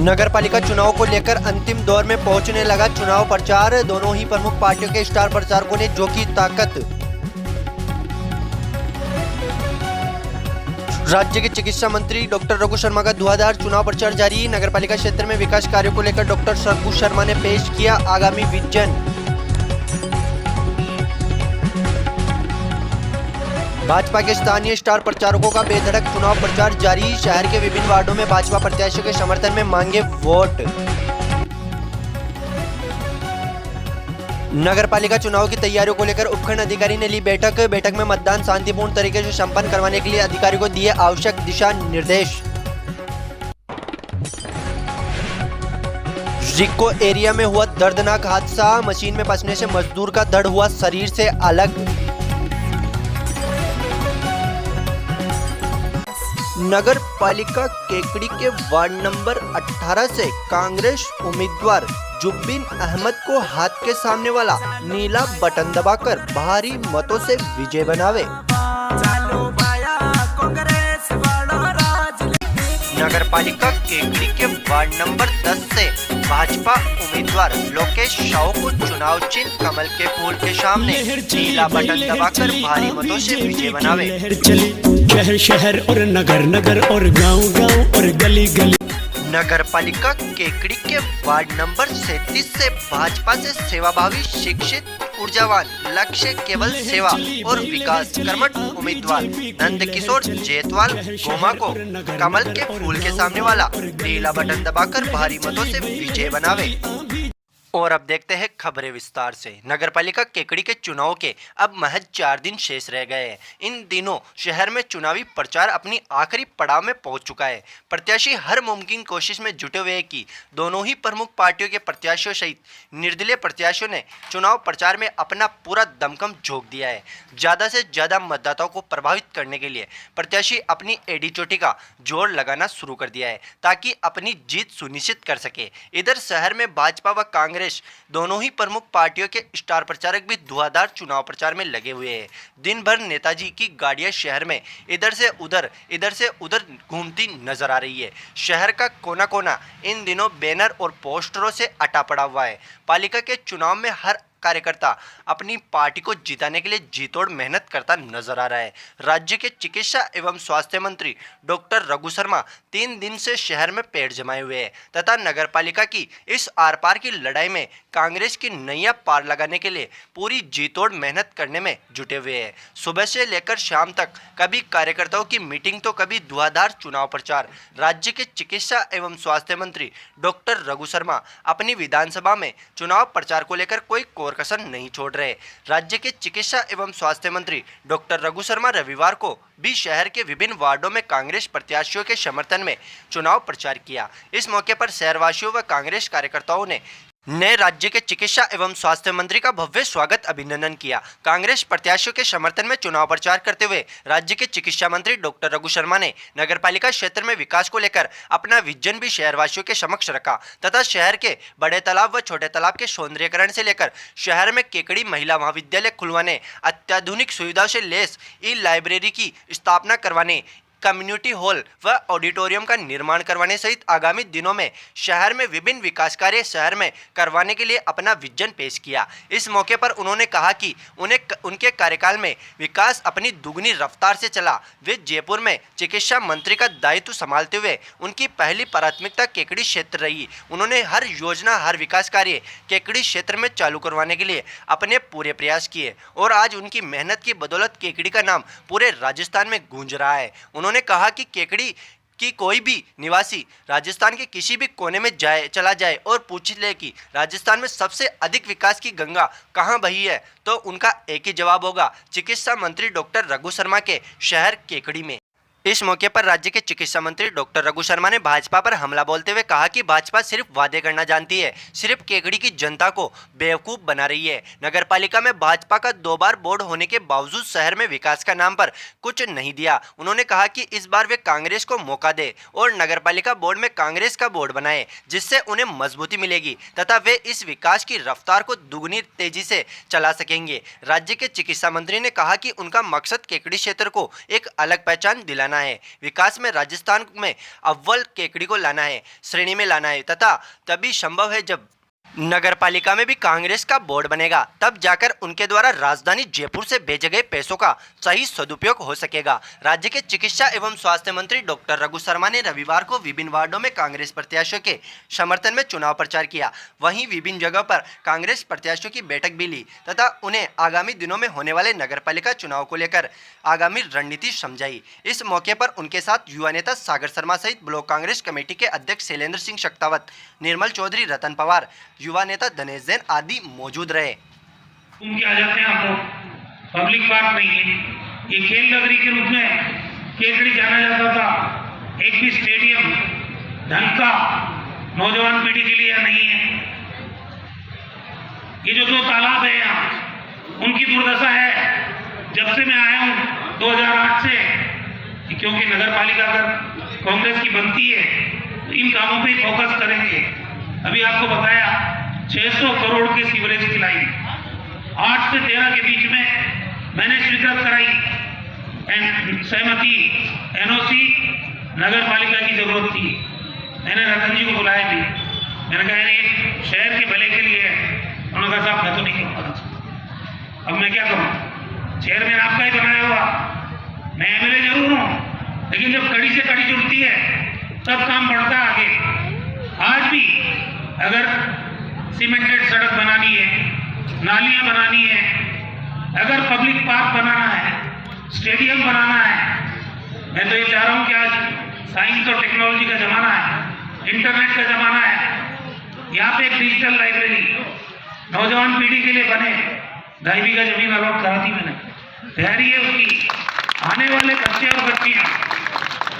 नगरपालिका चुनाव को लेकर अंतिम दौर में पहुंचने लगा चुनाव प्रचार। दोनों ही प्रमुख पार्टियों के स्टार प्रचारकों ने झोंकी ताकत। राज्य के चिकित्सा मंत्री डॉक्टर रघु शर्मा का धुआंधार चुनाव प्रचार जारी। नगरपालिका क्षेत्र में विकास कार्यों को लेकर डॉक्टर रघु शर्मा ने पेश किया आगामी विजन। भाजपा के स्थानीय स्टार प्रचारकों का बेधड़क चुनाव प्रचार जारी। शहर के विभिन्न वार्डों में भाजपा प्रत्याशियों के समर्थन में मांगे वोट। नगरपालिका चुनाव की तैयारियों को लेकर उपखंड अधिकारी ने ली बैठक में मतदान शांतिपूर्ण तरीके से संपन्न करवाने के लिए अधिकारियों को दिए आवश्यक दिशा निर्देश। रिक्को एरिया में हुआ दर्दनाक हादसा। मशीन में फंसने से मजदूर का धड़ हुआ शरीर से अलग। नगर पालिका केकड़ी के वार्ड नंबर 18 से कांग्रेस उम्मीदवार जुब्बीन अहमद को हाथ के सामने वाला नीला बटन दबाकर भारी मतों से विजय बनावे। नगर पालिका केकड़ी के वार्ड नंबर 10 से भाजपा उम्मीदवार लोकेश साहू को चुनाव चिन्ह कमल के फूल के सामने नीला बटन दबाकर भारी मतों से विजय बनावे। शहर शहर और नगर नगर और गांव गांव और गली गली। नगर पालिका केकड़ी के वार्ड नंबर 37 से भाजपा से सेवाभावी शिक्षित ऊर्जावान लक्ष्य केवल सेवा और विकास कर्मठ उम्मीदवार नंद किशोर जेतवाल गोमा को कमल के फूल के सामने वाला नीला बटन दबाकर भारी मतों से विजय बनावे। और अब देखते हैं खबरें विस्तार से। नगरपालिका केकड़ी के चुनाव के अब महज 4 दिन शेष रह गए हैं। इन दिनों शहर में चुनावी प्रचार अपनी आखिरी पड़ाव में पहुंच चुका है। प्रत्याशी हर मुमकिन कोशिश में जुटे हुए हैं कि दोनों ही प्रमुख पार्टियों के प्रत्याशियों सहित निर्दलीय प्रत्याशियों ने चुनाव प्रचार में अपना पूरा दमखम झोंक दिया है। ज़्यादा से ज़्यादा मतदाताओं को प्रभावित करने के लिए प्रत्याशी अपनी एडी चोटी का जोर लगाना शुरू कर दिया है ताकि अपनी जीत सुनिश्चित कर सके। इधर शहर में भाजपा व कांग्रेस दोनों ही प्रमुख पार्टियों के स्टार प्रचारक भी धुआंधार चुनाव प्रचार में लगे हुए हैं। दिन भर नेताजी की गाड़ियां शहर में इधर से उधर घूमती नजर आ रही है। शहर का कोना कोना इन दिनों बैनर और पोस्टरों से अटा पड़ा हुआ है। पालिका के चुनाव में हर कार्यकर्ता अपनी पार्टी को जिताने के लिए जीतोड़ मेहनत करता नजर आ रहा है। राज्य के चिकित्सा एवं स्वास्थ्य मंत्री डॉक्टर रघु शर्मा 3 दिन से शहर में पैर जमाए हुए हैं तथा नगरपालिका की इस आर पार की लड़ाई में कांग्रेस की नैया पार लगाने के लिए पूरी जीतोड़ मेहनत करने में जुटे हुए हैं। सुबह से लेकर शाम तक कभी कार्यकर्ताओं की मीटिंग तो कभी धुआंधार चुनाव प्रचार। राज्य के चिकित्सा एवं स्वास्थ्य मंत्री डॉक्टर रघु शर्मा अपनी विधानसभा में चुनाव प्रचार को लेकर कोई कसर नहीं छोड़ रहे। राज्य के चिकित्सा एवं स्वास्थ्य मंत्री डॉक्टर रघु शर्मा रविवार को भी शहर के विभिन्न वार्डों में कांग्रेस प्रत्याशियों के समर्थन में चुनाव प्रचार किया। इस मौके पर शहरवासियों व कांग्रेस कार्यकर्ताओं ने राज्य के चिकित्सा एवं स्वास्थ्य मंत्री का भव्य स्वागत अभिनंदन किया। कांग्रेस प्रत्याशियों के समर्थन में चुनाव प्रचार करते हुए राज्य के चिकित्सा मंत्री डॉक्टर रघु शर्मा ने नगरपालिका क्षेत्र में विकास को लेकर अपना विजन भी शहरवासियों के समक्ष रखा तथा शहर के बड़े तालाब व छोटे तालाब के सौंदर्यीकरण से लेकर शहर में केकड़ी महिला महाविद्यालय खुलवाने, अत्याधुनिक सुविधाओं से लैस ई लाइब्रेरी की स्थापना करवाने, कम्युनिटी हॉल व ऑडिटोरियम का निर्माण करवाने सहित आगामी दिनों में शहर में विभिन्न विकास कार्य शहर में करवाने के लिए अपना विजन पेश किया। इस मौके पर उन्होंने कहा कि उनके कार्यकाल में विकास अपनी दुगनी रफ्तार से चला। वे जयपुर में चिकित्सा मंत्री का दायित्व संभालते हुए उनकी पहली प्राथमिकता केकड़ी क्षेत्र रही। उन्होंने हर योजना हर विकास कार्य केकड़ी क्षेत्र में चालू करवाने के लिए अपने पूरे प्रयास किए और आज उनकी मेहनत की बदौलत केकड़ी का नाम पूरे राजस्थान में गूंज रहा है। उन्होंने कहा कि केकड़ी कि कोई भी निवासी राजस्थान के किसी भी कोने में चला जाए और पूछ ले कि राजस्थान में सबसे अधिक विकास की गंगा कहां बही है तो उनका एक ही जवाब होगा, चिकित्सा मंत्री डॉक्टर रघु शर्मा के शहर केकड़ी में। इस मौके पर राज्य के चिकित्सा मंत्री डॉक्टर रघु शर्मा ने भाजपा पर हमला बोलते हुए कहा कि भाजपा सिर्फ वादे करना जानती है, सिर्फ केकड़ी की जनता को बेवकूफ बना रही है। नगरपालिका में भाजपा का 2 बार बोर्ड होने के बावजूद शहर में विकास का नाम पर कुछ नहीं दिया। उन्होंने कहा कि इस बार वे कांग्रेस को मौका दे और नगरपालिका बोर्ड में कांग्रेस का बोर्ड बनाए जिससे उन्हें मजबूती मिलेगी तथा वे इस विकास की रफ्तार को दुगनी तेजी से चला सकेंगे। राज्य के चिकित्सा मंत्री ने कहा कि उनका मकसद केकड़ी क्षेत्र को एक अलग पहचान दिलाना लाना है, विकास में राजस्थान में अव्वल केकड़ी को लाना है, श्रेणी में लाना है तथा तभी संभव है जब नगर पालिका में भी कांग्रेस का बोर्ड बनेगा, तब जाकर उनके द्वारा राजधानी जयपुर से भेजे गए पैसों का सही सदुपयोग हो सकेगा। राज्य के चिकित्सा एवं स्वास्थ्य मंत्री डॉक्टर रघु शर्मा ने रविवार को विभिन्न वार्डों में कांग्रेस प्रत्याशियों के समर्थन में चुनाव प्रचार किया। वहीं विभिन्न जगह पर कांग्रेस प्रत्याशियों की बैठक भी ली तथा उन्हें आगामी दिनों में होने वाले नगर पालिका चुनाव को लेकर आगामी रणनीति समझाई। इस मौके पर उनके साथ युवा नेता सागर शर्मा सहित ब्लॉक कांग्रेस कमेटी के अध्यक्ष शैलेंद्र सिंह शक्तावत, निर्मल चौधरी, रतन पवार, युवा नेता दिनेश जैन आदि मौजूद रहे। उनके आ जाते हैं आप लोग, पब्लिक पार्क नहीं है, ये खेल नगरी के रूप में केकड़ी जाना जाता था। एक भी स्टेडियम ढंग का नौजवान पीढ़ी के लिए नहीं है। ये जो 2 तालाब है यहाँ, उनकी दुर्दशा है। जब से मैं आया हूँ 2008 से, क्योंकि नगर पालिका अगर कांग्रेस की बनती है तो इन कामों पे फोकस करेंगे। अभी आपको बताया 600 करोड़ की सीवरेज की लाइन 8 से 13 के बीच में मैंने स्वीकृत कराई, सहमति एनओसी नगर पालिका की जरूरत थी। मैंने रतन जी को बुलाया भी, मैंने कहा ये शहर के भले के लिए है। उन्होंने कहा साहब मैं तो नहीं करूँगा। अब मैं क्या करूँ, चेयरमैन आपका ही बनाया हुआ, मैं एमएलए जरूर हूँ, लेकिन जब कड़ी से कड़ी जुड़ती है तब काम बढ़ता है आगे। आज भी अगर सीमेंटेड सड़क बनानी है, नालियां बनानी है, अगर पब्लिक पार्क बनाना है, स्टेडियम बनाना है, मैं तो ये चाह रहा हूं कि आज साइंस और टेक्नोलॉजी का जमाना है, इंटरनेट का जमाना है। यहाँ पे एक डिजिटल लाइब्रेरी नौजवान पीढ़ी के लिए बने। 2.5 बीघा जमीन अलॉट करा दी मैंने, तैयारी है उसकी। आने वाले बच्चे और बच्चियां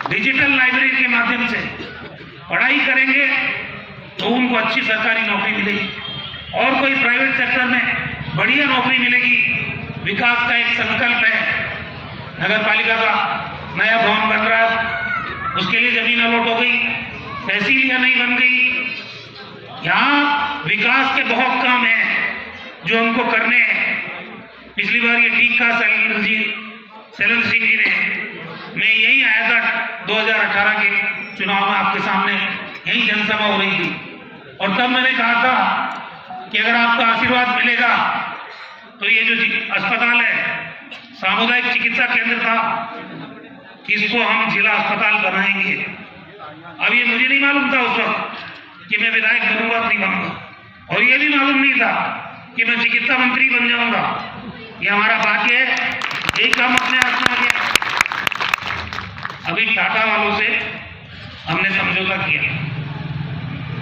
डिजिटल लाइब्रेरी के माध्यम से पढ़ाई करेंगे तो उनको अच्छी सरकारी नौकरी मिलेगी और कोई प्राइवेट सेक्टर में बढ़िया नौकरी मिलेगी। विकास का एक संकल्प है। नगर पालिका का नया भवन बन रहा है, उसके लिए जमीन अलॉट हो गई, तहसीलियां नहीं बन गई। यहाँ विकास के बहुत काम हैं जो हमको करने हैं। पिछली बार ये टीका शैलेंद्र सिंह जी ने, मैं यही आया था 2018 के चुनाव में, आपके सामने यही जनसभा हो रही थी और तब मैंने कहा था कि अगर आपका आशीर्वाद मिलेगा तो ये जो अस्पताल है, सामुदायिक चिकित्सा केंद्र था, इसको हम जिला अस्पताल बनाएंगे। अब ये मुझे नहीं मालूम था उस वक्त कि मैं विधायक बनूंगा नहीं बनूंगा, और ये भी मालूम नहीं था कि मैं चिकित्सा मंत्री बन जाऊंगा। ये हमारा भाग्य है, यही काम अपने हाथ में आ गया। अभी टाटा वालों से हमने समझौता किया,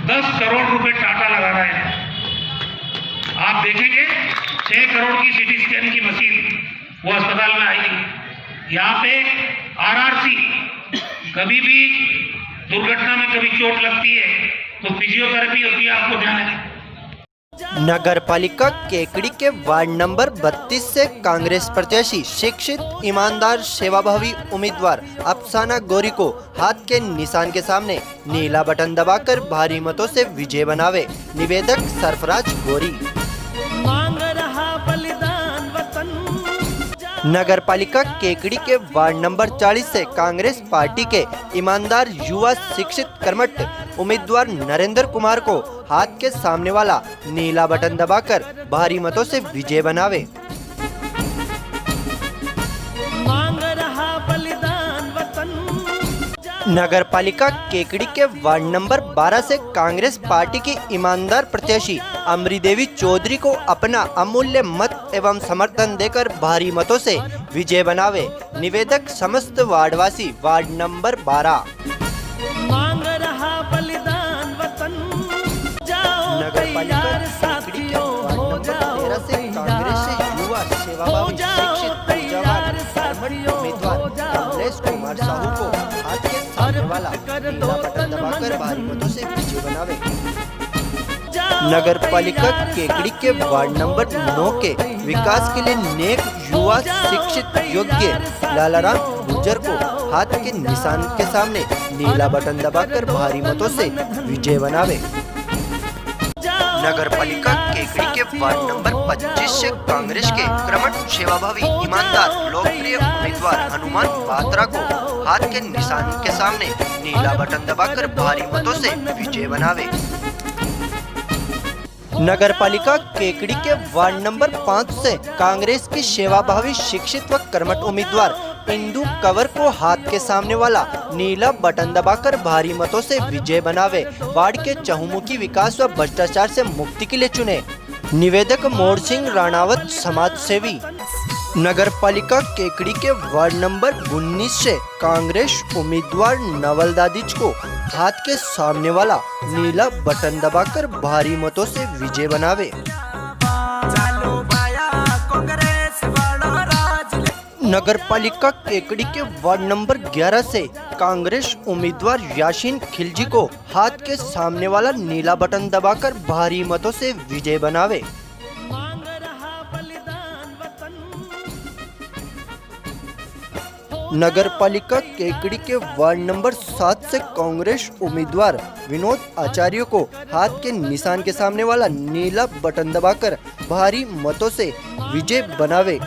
10 करोड़ रुपए टाटा लगा रहा है। आप देखेंगे 6 करोड़ की सीटी स्कैन की मशीन वो अस्पताल में आएगी। यहाँ पे आरआरसी, कभी भी दुर्घटना में कभी चोट लगती है तो फिजियोथेरेपी होती है, आपको ध्यान है। नगर पालिका केकड़ी के वार्ड नंबर 32 से कांग्रेस प्रत्याशी, शिक्षित, ईमानदार, सेवाभावी उम्मीदवार अफसाना गौरी को हाथ के निशान के सामने नीला बटन दबाकर भारी मतों से विजय बनावे। निवेदक सरफराज गौरी। नगर पालिका केकड़ी के वार्ड नंबर 40 से कांग्रेस पार्टी के ईमानदार, युवा, शिक्षित, कर्मठ उम्मीदवार नरेंद्र कुमार को हाथ के सामने वाला नीला बटन दबाकर भारी मतों से विजय बनावे। नगर पालिका केकड़ी के वार्ड नंबर 12 से कांग्रेस पार्टी की ईमानदार प्रत्याशी अमरी देवी चौधरी को अपना अमूल्य मत एवं समर्थन देकर भारी मतों से विजय बनावे। निवेदक समस्त वार्डवासी, वार्ड नंबर 12। नगर पालिका केकड़ी के वार्ड नंबर 13 से कांग्रेस से युवा, सेवाभावी, शिक्षित, जवान, कर्मठ उम्मीदवार कमलेश कुमार साहू को हाथ के सामने वाला नीला बटन दबाकर भारी मतों से विजय बनावे। नगर पालिका केकड़ी के वार्ड नंबर 9 के विकास के लिए नेक, युवा, शिक्षित, योग्य लालाराम गुर्जर को हाथ के निशान के सामने नीला बटन दबाकर भारी मतों से विजय बनावे। नगर पालिका केकड़ी के वार्ड नंबर 25 से कांग्रेस के कर्मठ सेवाभावी ईमानदार लोकप्रिय उम्मीदवार हनुमान बात्रा को हाथ के निशान के सामने नीला बटन दबाकर भारी मतों से विजय बनावे। नगर पालिका केकड़ी के वार्ड नंबर 5 से कांग्रेस की सेवाभावी शिक्षित व कर्मठ उम्मीदवार इंदु कंवर को हाथ के सामने वाला नीला बटन दबाकर भारी मतों से विजय बनावे। वार्ड के चहुमुखी विकास व भ्रष्टाचार से मुक्ति के लिए चुने। निवेदक मोर सिंह राणावत समाज सेवी। नगर पालिका केकड़ी के वार्ड नंबर 19 से कांग्रेस उम्मीदवार नवल दादिज को हाथ के सामने वाला नीला बटन दबाकर भारी मतों से विजय बनावे। नगर पालिका केकड़ी के वार्ड नंबर 11 से कांग्रेस उम्मीदवार यासीन खिलजी को हाथ के सामने वाला नीला बटन दबाकर भारी मतों से विजय बनावे। नगर पालिका केकड़ी के वार्ड नंबर 7 से कांग्रेस उम्मीदवार विनोद आचार्य को हाथ के निशान के सामने वाला नीला बटन दबाकर भारी मतों से विजय बनावे।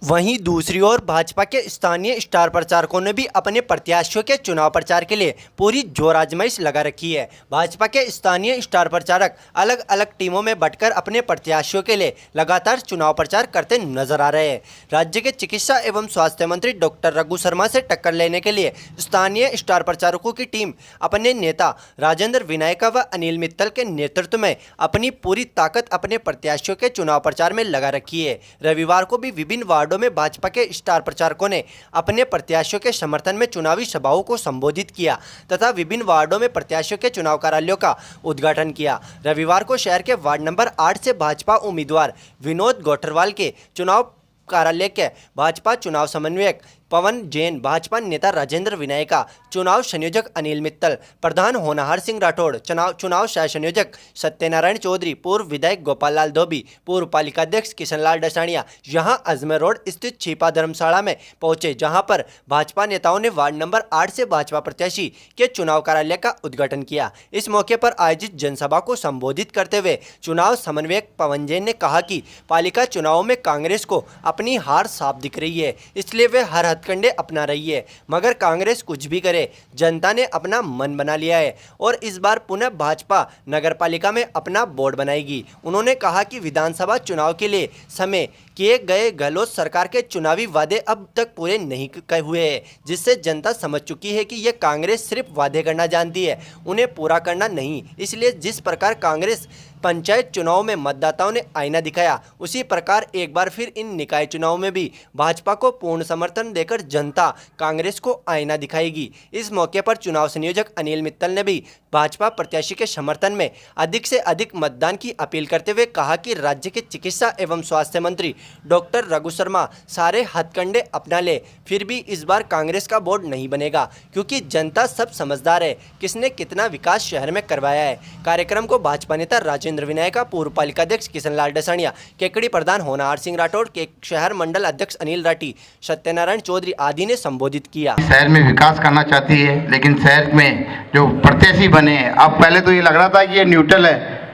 वहीं दूसरी ओर भाजपा के स्थानीय स्टार प्रचारकों ने भी अपने प्रत्याशियों के चुनाव प्रचार के लिए पूरी जोर आजमाइश लगा रखी है। भाजपा के स्थानीय स्टार प्रचारक अलग अलग टीमों में बंटकर अपने प्रत्याशियों के लिए लगातार चुनाव प्रचार करते नजर आ रहे हैं। राज्य के चिकित्सा एवं स्वास्थ्य मंत्री डॉक्टर रघु शर्मा से टक्कर लेने के लिए स्थानीय स्टार प्रचारकों की टीम अपने नेता राजेंद्र विनायका व अनिल मित्तल के नेतृत्व में अपनी पूरी ताकत अपने प्रत्याशियों के चुनाव प्रचार में लगा रखी है। रविवार को भी विभिन्न वार्डों में भाजपा के स्टार प्रचारकों ने अपने प्रत्याशियों के समर्थन में चुनावी सभाओं को संबोधित किया तथा विभिन्न वार्डों में प्रत्याशियों के चुनाव कार्यालयों का उद्घाटन किया। रविवार को शहर के वार्ड नंबर 8 से भाजपा उम्मीदवार विनोद गोठरवाल के चुनाव कार्यालय के भाजपा चुनाव समन्वयक पवन जैन, भाजपा नेता राजेंद्र विनायका, चुनाव संयोजक अनिल मित्तल, प्रधान होनहार सिंह राठौड़, चुनाव सह संयोजक सत्यनारायण चौधरी, पूर्व विधायक गोपाल लाल धोबी, पूर्व पालिकाध्यक्ष किशनलाल डसानिया यहां अजमेर रोड स्थित छिपा धर्मशाला में पहुंचे, जहां पर भाजपा नेताओं ने वार्ड नंबर 8 से भाजपा प्रत्याशी के चुनाव कार्यालय का उद्घाटन किया। इस मौके पर आयोजित जनसभा को संबोधित करते हुए चुनाव समन्वयक पवन जैन ने कहा कि पालिका चुनावों में कांग्रेस को अपनी हार साफ दिख रही है, इसलिए वे हर हथकंडे अपना रही है, मगर कांग्रेस कुछ भी करे, जनता ने अपना मन बना लिया है और इस बार पुनः भाजपा नगरपालिका में अपना बोर्ड बनाएगी। उन्होंने कहा कि विधानसभा चुनाव के लिए समय किए गए गहलोत सरकार के चुनावी वादे अब तक पूरे नहीं हुए हैं, जिससे जनता समझ चुकी है कि यह कांग्रेस सिर्फ वादे करना जानती है, उन्हें पूरा करना नहीं। इसलिए जिस प्रकार कांग्रेस पंचायत चुनाव में मतदाताओं ने आईना दिखाया, उसी प्रकार एक बार फिर इन निकाय चुनाव में भी भाजपा को पूर्ण समर्थन देकर जनता कांग्रेस को आईना दिखाएगी। इस मौके पर चुनाव संयोजक अनिल मित्तल ने भी भाजपा प्रत्याशी के समर्थन में अधिक से अधिक मतदान की अपील करते हुए कहा कि राज्य के चिकित्सा एवं स्वास्थ्य मंत्री डॉक्टर रघु शर्मा सारे हथकंडे अपना ले, फिर भी इस बार कांग्रेस का बोर्ड नहीं बनेगा, क्योंकि जनता सब समझदार है किसने कितना विकास शहर में करवाया है। कार्यक्रम को भाजपा नेता राजेंद्र विनायका, पूर्व पालिकाध्यक्ष किशनलाल डसानिया, केकड़ी प्रधान होनहार सिंह राठौड़, के शहर मंडल अध्यक्ष अनिल राठी, सत्यनारायण चौधरी आदि ने संबोधित किया। शहर में विकास करना चाहती है, लेकिन शहर में जो प्रत्याशी बने, अब पहले तो ये लग रहा था कि ये न्यूट्रल है,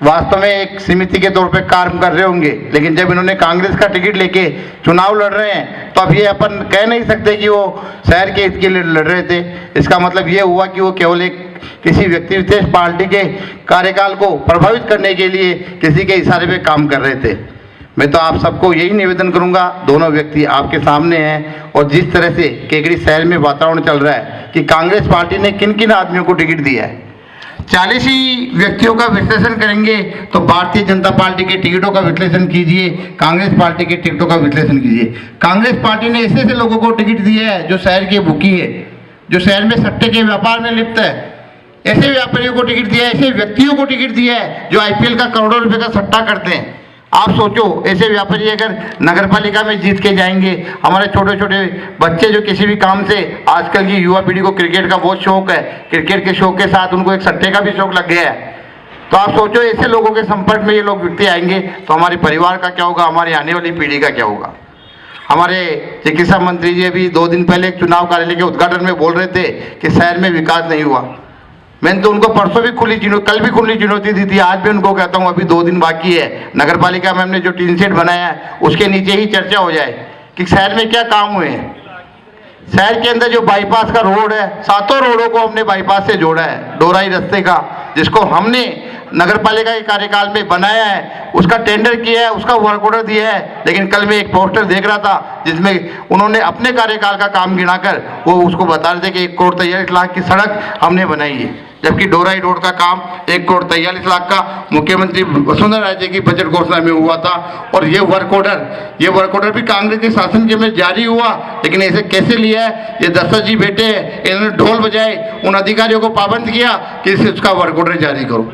वास्तव में एक समिति के तौर पे काम कर रहे होंगे, लेकिन जब इन्होंने कांग्रेस का टिकट लेके चुनाव लड़ रहे हैं तो अब ये अपन कह नहीं सकते कि वो शहर के हित के लिए लड़ रहे थे। इसका मतलब ये हुआ कि वो केवल एक किसी व्यक्ति विशेष पार्टी के कार्यकाल को प्रभावित करने के लिए किसी के इशारे पे काम कर रहे थे। मैं तो आप सबको यही निवेदन करूंगा, दोनों व्यक्ति आपके सामने हैं और जिस तरह से केकड़ी शहर में वातावरण चल रहा है कि कांग्रेस पार्टी ने किन किन आदमियों को टिकट दिया है, 40 ही व्यक्तियों का विश्लेषण करेंगे तो भारतीय जनता पार्टी के टिकटों का विश्लेषण कीजिए, कांग्रेस पार्टी के टिकटों का विश्लेषण कीजिए। कांग्रेस पार्टी ने ऐसे लोगों को टिकट दिया है जो शहर के भूखी है, जो शहर में सट्टे के व्यापार में लिप्त है, ऐसे व्यापारियों को टिकट दिया है, ऐसे व्यक्तियों को टिकट दिया है जो IPL का करोड़ों रुपए का सट्टा करते हैं। आप सोचो, ऐसे व्यापारी अगर नगरपालिका में जीत के जाएंगे, हमारे छोटे छोटे बच्चे जो किसी भी काम से, आजकल की युवा पीढ़ी को क्रिकेट का बहुत शौक है, क्रिकेट के शौक के साथ उनको एक सट्टे का भी शौक लग गया है, तो आप सोचो ऐसे लोगों के संपर्क में ये लोग व्यक्ति आएंगे तो हमारे परिवार का क्या होगा, हमारी आने वाली पीढ़ी का क्या होगा। हमारे चिकित्सा मंत्री जी अभी 2 दिन पहले एक चुनाव कार्यालय के उद्घाटन में बोल रहे थे कि शहर में विकास नहीं हुआ। मैंने तो उनको परसों भी कल भी खुली चुनौती दी थी, आज भी उनको कहता हूँ अभी 2 दिन बाकी है, नगर पालिका में हमने जो टीन शेड बनाया है उसके नीचे ही चर्चा हो जाए कि शहर में क्या काम हुए हैं। शहर के अंदर जो बाईपास का रोड है, 7 रोडों को हमने बाईपास से जोड़ा है, डोराई रास्ते का, जिसको हमने नगर पालिका के कार्यकाल में बनाया है, उसका टेंडर किया है, उसका वर्क ऑर्डर दिया है। लेकिन कल मैं एक पोस्टर देख रहा था जिसमें उन्होंने अपने कार्यकाल का काम गिनाकर वो उसको बता रहे थे कि 1,43,00,000 की सड़क हमने बनाई है, जबकि डोराई रोड का काम 1,43,00,000 का मुख्यमंत्री वसुंधरा राजे की बजट घोषणा में हुआ था। और ये वर्क ऑर्डर भी कांग्रेस के शासन के में जारी हुआ, लेकिन ऐसे कैसे लिया है, ये दशरथ जी बैठे हैं, इन्होंने ढोल बजाए, उन अधिकारियों को पाबंद किया कि इसे उसका वर्क ऑर्डर जारी करो।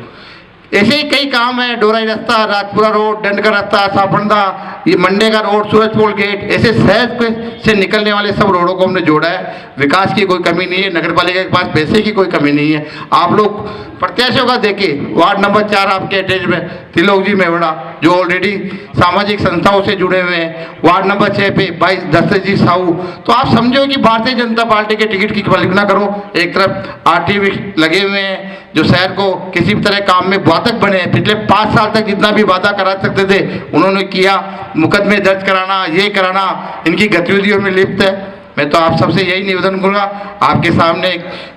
ऐसे ही कई काम है, डोराई रास्ता, राजपुरा रोड, दंड का रास्ता, सापड़दा, ये मंडे का रोड, सूरजपोल गेट, ऐसे शहर से निकलने वाले सब रोडों को हमने जोड़ा है। विकास की कोई कमी नहीं है, नगर पालिका के पास पैसे की कोई कमी नहीं है। आप लोग प्रत्याशियों का देखिए, वार्ड नंबर 4 आपके अटैच में त्रिलोक जी मेवड़ा जो ऑलरेडी सामाजिक संस्थाओं से जुड़े हुए हैं, वार्ड नंबर 6 पे भाई दशरथ जी साहू। तो आप समझो कि भारतीय जनता पार्टी के टिकट की कल्पना करो, एक तरफ आरटीवी लगे हुए हैं जो शहर को किसी भी तरह काम में बाधक बने हैं, पिछले 5 साल तक जितना भी वादा करा सकते थे उन्होंने किया, मुकदमे दर्ज कराना, ये कराना, इनकी गतिविधियों में लिप्त है। मैं तो आप सबसे यही निवेदन करूँगा, आपके सामने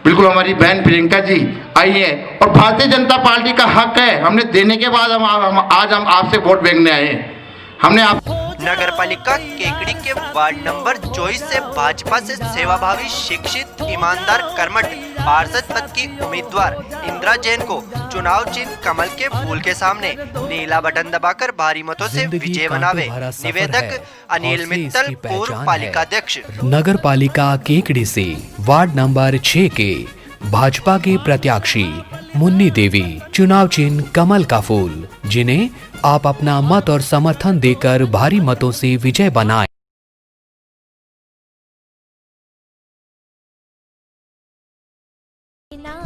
बिल्कुल हमारी बहन प्रियंका जी आई है और भारतीय जनता पार्टी का हक है, हमने देने के बाद आज हम आपसे वोट मांगने आए हैं। हमने आप नगर पालिका केकड़ी के वार्ड नंबर 24 से भाजपा से सेवाभावी, शिक्षित, ईमानदार, कर्मठ पार्षद पद की उम्मीदवार इंदिरा जैन को चुनाव चिन्ह कमल के फूल के सामने नीला बटन दबाकर भारी मतों से विजय बनावे। निवेदक अनिल मित्तल, पूर्व पालिका अध्यक्ष। नगर पालिका केकड़ी से वार्ड नंबर 6 के भाजपा के प्रत्याशी मुन्नी देवी, चुनाव चिन्ह कमल का फूल, जिन्हें आप अपना मत और समर्थन देकर भारी मतों से विजय बनाएं।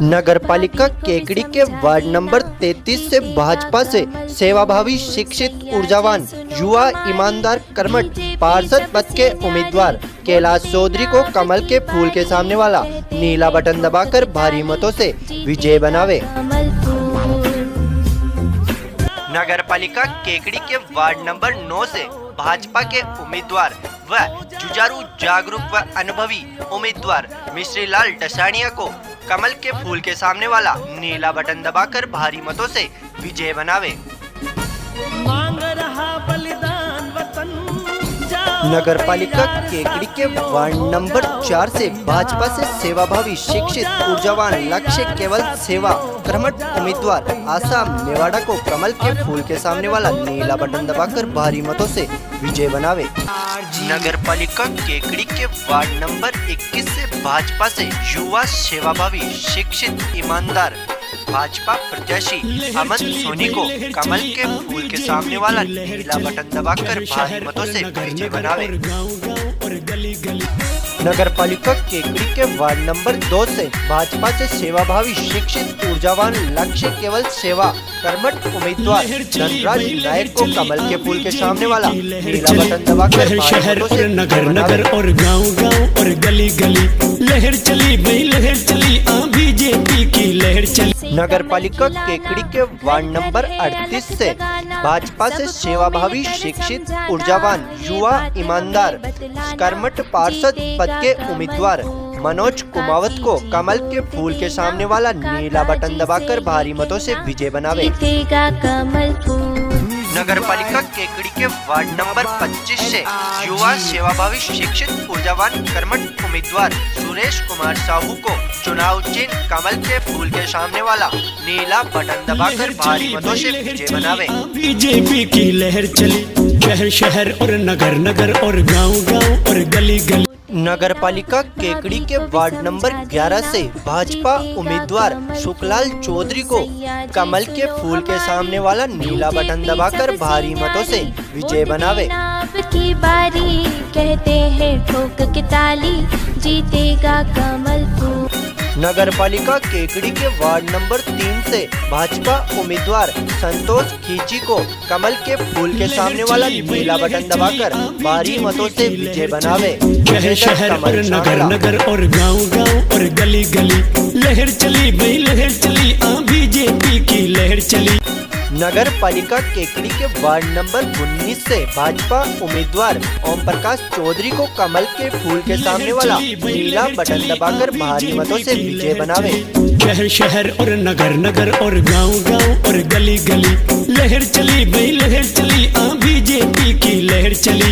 नगर पालिका केकड़ी के वार्ड नंबर 33 से भाजपा से सेवाभावी, शिक्षित, ऊर्जावान, युवा, ईमानदार, कर्मठ पार्षद पद के उम्मीदवार कैलाश चौधरी को कमल के फूल के सामने वाला नीला बटन दबाकर भारी मतों से विजय बनावे। नगर पालिका केकड़ी के वार्ड नंबर 9 से भाजपा के उम्मीदवार व जुझारू, जागरूक व अनुभवी उम्मीदवार मिश्री लाल डसानिया को कमल के फूल के सामने वाला नीला बटन दबाकर भारी मतों से विजय बनावे। नगर पालिका केकड़ी के वार्ड नंबर 4 से भाजपा से सेवाभावी, शिक्षित, ऊर्जावान, लक्ष्य केवल सेवा, कर्मठ उम्मीदवार आशा मेवाड़ा को कमल के फूल के सामने वाला नीला बटन दबाकर भारी मतों से विजय बनावे। नगर पालिका केकड़ी के वार्ड नंबर 21 से भाजपा से युवा, सेवाभावी, शिक्षित, ईमानदार भाजपा प्रत्याशी अमन सोनी को कमल के फूल के सामने वाला नीला बटन दबाकर भारी मतों से विजय बनावे। नगर पालिका केकड़ी के वार्ड नंबर 2 से भाजपा से सेवाभावी, शिक्षित, ऊर्जावान, लक्ष्य केवल सेवा, कर्मठ उम्मीदवार धनराज नायक को कमल के फूल के सामने वाला नीला बटन दबाकर शहर और नगर नगर और गांव गांव और गली गली लहर चली भाई लहर चली, बीजेपी की लहर चली। नगर पालिका केकड़ी के वार्ड नंबर 38 से भाजपा से सेवाभावी, शिक्षित, ऊर्जावान, युवा, ईमानदार, कर्मठ पार्षद पद के उम्मीदवार मनोज कुमावत को कमल के फूल के सामने वाला नीला बटन दबाकर भारी मतों से विजय बनावे। नगर पालिका केकड़ी के वार्ड नंबर 25 से युवा, सेवाभावी, शिक्षित, ऊर्जावान, कर्मठ उम्मीदवार सुरेश कुमार साहू को चुनाव चिन्ह कमल के फूल के सामने वाला नीला बटन दबाकर भारी मतों से विजय बनावे। बीजेपी की लहर चली शहर शहर और नगर नगर और गांव गांव और गली गली। नगर पालिका केकड़ी के वार्ड नंबर 11 से भाजपा उम्मीदवार सुखलाल चौधरी को कमल के फूल के सामने वाला नीला बटन दबाकर भारी मतों से विजय बनावे। आपकी बारी कहते हैं ठोक के ताली, जीतेगा कमल फूल। नगर पालिका केकड़ी के वार्ड नंबर 3 से भाजपा उम्मीदवार संतोष खींची को कमल के फूल के सामने वाला नीला बटन दबाकर भारी मतों से विजय बनावे। शहर शहर और नगर नगर और गांव गांव और गली गली लहर चली भाई लहर चली, बीजेपी की लहर चली। नगर पालिका केकड़ी के वार्ड नंबर 19 से भाजपा उम्मीदवार ओम प्रकाश चौधरी को कमल के फूल के सामने वाला नीला बटन दबाकर भारी मतों से विजय बनावे। शहर शहर और नगर नगर और गांव गांव और गली गली लहर चली भाई लहर चली, बीजेपी की लहर चली।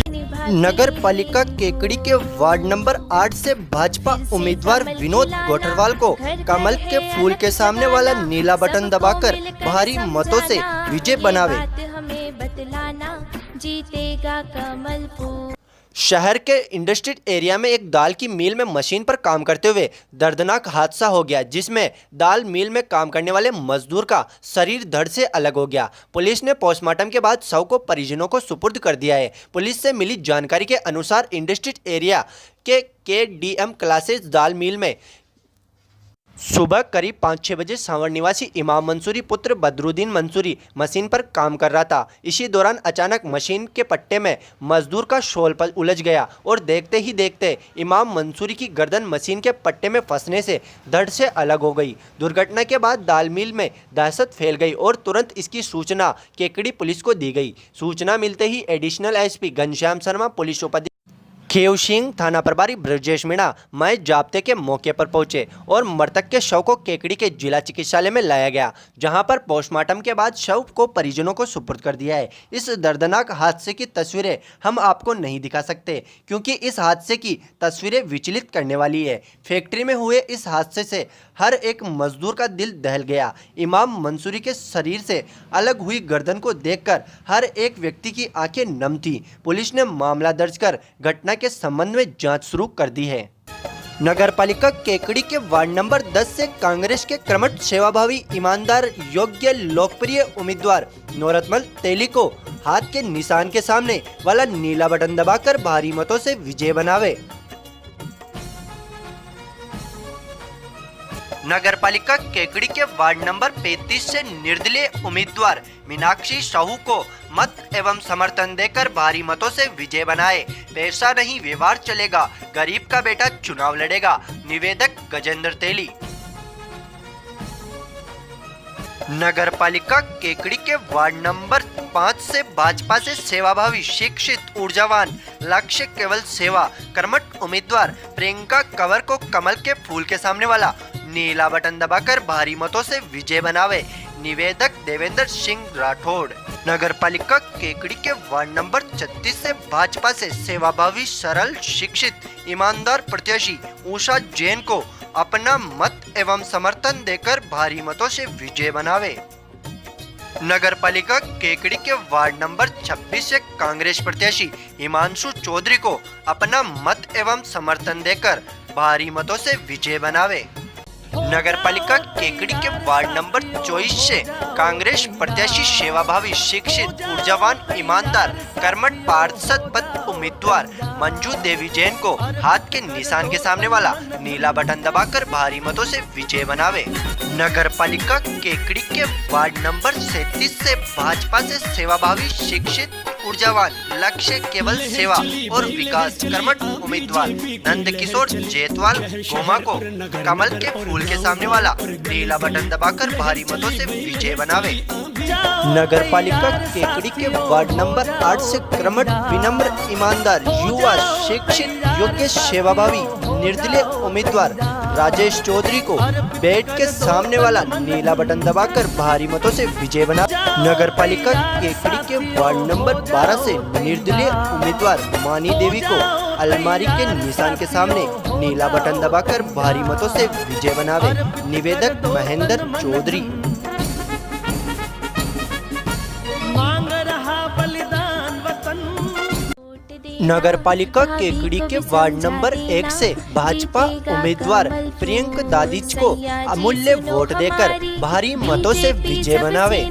नगर पालिका केकड़ी के वार्ड नंबर 8 से भाजपा उम्मीदवार विनोद गोठरवाल को कमल के फूल के सामने वाला नीला बटन दबाकर भारी मतों से विजय बनावे। शहर के इंडस्ट्रियल एरिया में एक दाल की मिल में मशीन पर काम करते हुए दर्दनाक हादसा हो गया, जिसमें दाल मिल में काम करने वाले मजदूर का शरीर धड़ से अलग हो गया। पुलिस ने पोस्टमार्टम के बाद शव को परिजनों को सुपुर्द कर दिया है। पुलिस से मिली जानकारी के अनुसार इंडस्ट्रियल एरिया के KDM क्लासेस दाल मिल में सुबह करीब 5-6 बजे सांवर निवासी इमाम मंसूरी पुत्र बदरुद्दीन मंसूरी मशीन पर काम कर रहा था। इसी दौरान अचानक मशीन के पट्टे में मजदूर का शॉल पर उलझ गया और देखते ही देखते इमाम मंसूरी की गर्दन मशीन के पट्टे में फंसने से धड़ से अलग हो गई। दुर्घटना के बाद दाल मिल में दहशत फैल गई और तुरंत इसकी सूचना केकड़ी पुलिस को दी गई। सूचना मिलते ही additional SP Ghanshyam Sharma, police उपाधीक्षक खेव सिंह, थाना प्रभारी ब्रजेश मीणा मय जाब्ते के मौके पर पहुंचे और मृतक के शव को केकड़ी के जिला चिकित्सालय में लाया गया, जहां पर पोस्टमार्टम के बाद शव को परिजनों को सुपुर्द कर दिया है। इस दर्दनाक हादसे की तस्वीरें हम आपको नहीं दिखा सकते, क्योंकि इस हादसे की तस्वीरें विचलित करने वाली है। फैक्ट्री में हुए इस हादसे से हर एक मजदूर का दिल दहल गया। इमाम मंसूरी के शरीर से अलग हुई गर्दन को देखकर हर एक व्यक्ति की आंखें नम थी। पुलिस ने मामला दर्ज कर घटना के संबंध में जांच शुरू कर दी है। नगर पालिका केकड़ी के वार्ड नंबर 10 से कांग्रेस के कर्मठ, सेवाभावी, ईमानदार, योग्य, लोकप्रिय उम्मीदवार नौरतमल तेली को हाथ के निशान के सामने वाला नीला बटन दबाकर भारी मतों से विजय बनावे। नगर पालिका केकड़ी के वार्ड नंबर 35 से निर्दलीय उम्मीदवार मीनाक्षी साहू को मत एवं समर्थन देकर भारी मतों से विजय बनाए। पैसा नहीं व्यवहार चलेगा, गरीब का बेटा चुनाव लड़ेगा। निवेदक गजेंद्र तेली। नगर पालिका केकड़ी के वार्ड नंबर 5 से भाजपा से सेवाभावी, शिक्षित, ऊर्जावान, लक्ष्य केवल सेवा, कर्मठ उम्मीदवार प्रियंका कंवर को कमल के फूल के सामने वाला नीला बटन दबाकर भारी मतों से विजय बनावे। निवेदक देवेंद्र सिंह राठौड़। नगर पालिका केकड़ी के वार्ड नंबर 36 से भाजपा से सेवाभावी, सरल, शिक्षित, ईमानदार प्रत्याशी उषा जैन को अपना मत एवं समर्थन देकर भारी मतों से विजय बनावे। नगर पालिका केकड़ी के वार्ड नंबर 26 से कांग्रेस प्रत्याशी हिमांशु चौधरी को अपना मत एवं समर्थन देकर भारी मतों से विजय बनावे। नगर पालिका केकड़ी के वार्ड नंबर 24 से कांग्रेस प्रत्याशी सेवाभावी, शिक्षित, ऊर्जावान, ईमानदार, कर्मठ, पार्षद पद उम्मीदवार मंजू देवी जैन को हाथ के निशान के सामने वाला नीला बटन दबाकर भारी मतों से विजय बनावे। नगर पालिका केकड़ी के वार्ड नंबर 37 से भाजपा से सेवाभावी, शिक्षित, ऊर्जावान, लक्ष्य केवल सेवा और विकास, कर्मठ उम्मीदवार नंद किशोर जेतवाल गोमा को कमल के फूल के सामने वाला नीला बटन दबाकर भारी मतों से विजय बनावे। नगर पालिका केकड़ी के वार्ड नंबर 8 से कर्मठ, विनम्र, ईमानदार, युवा, शिक्षित, योग्य, सेवाभावी, निर्दलीय उम्मीदवार राजेश चौधरी को बेड के सामने वाला नीला बटन दबाकर भारी मतों से विजय बना। नगर पालिका केकड़ी के वार्ड नंबर 12 से निर्दलीय उम्मीदवार मानी देवी को अलमारी के निशान के सामने नीला बटन दबाकर भारी मतों से विजय बनावे। निवेदक महेंद्र चौधरी। नगर पालिका केकड़ी के वार्ड नंबर 1 से भाजपा उम्मीदवार प्रियंका दादिच को अमूल्य वोट देकर भारी मतों से विजय बनावे।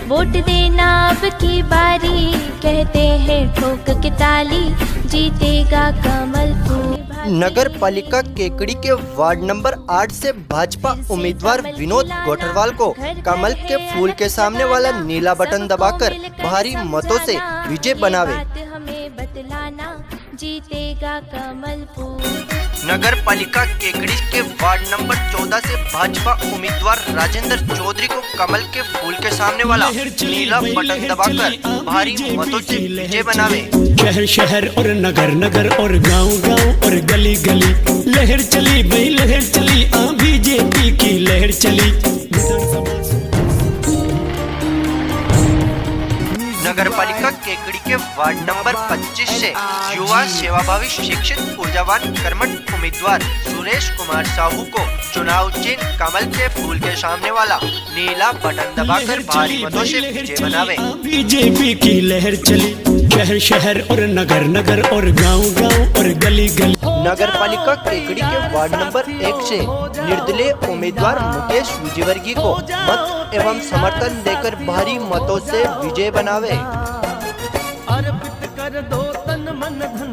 वोट देना अब की बारी, कहते हैं ठोक के ताली, जीतेगा कमल फूल। नगर पालिका केकड़ी के वार्ड नंबर 8 से भाजपा उम्मीदवार विनोद गोठरवाल को कमल के फूल के सामने वाला नीला बटन दबाकर भारी मतों से विजय बनावे। हमें बतलाना जीतेगा कमल फूल। नगर पालिका केकड़ी के वार्ड नंबर 14 से भाजपा उम्मीदवार राजेंद्र चौधरी को कमल के फूल के सामने वाला नीला बटन दबाकर भारी मतों से विजय बनावे। शहर शहर और नगर नगर और गांव गांव और गली गली लहर चली भाई लहर चली, बीजेपी की लहर चली। नगर पालिका केकड़ी के वार्ड नंबर 25 से युवा सेवाभावी शिक्षित ऊर्जावान कर्मठ उम्मीदवार सुरेश कुमार साहू को चुनाव चिन्ह कमल के फूल के सामने वाला नीला बटन दबाकर भारी मतों से विजय बनावे। बीजेपी की लहर चली शहर शहर और नगर नगर और गांव गांव और गली गली। नगर पालिका केकड़ी के वार्ड नंबर 1 से निर्दलीय उम्मीदवार मुकेश विजयवर्गीय को मत एवं समर्थन देकर भारी मतों से विजय बनावे। अर्पित कर दो तन मन धन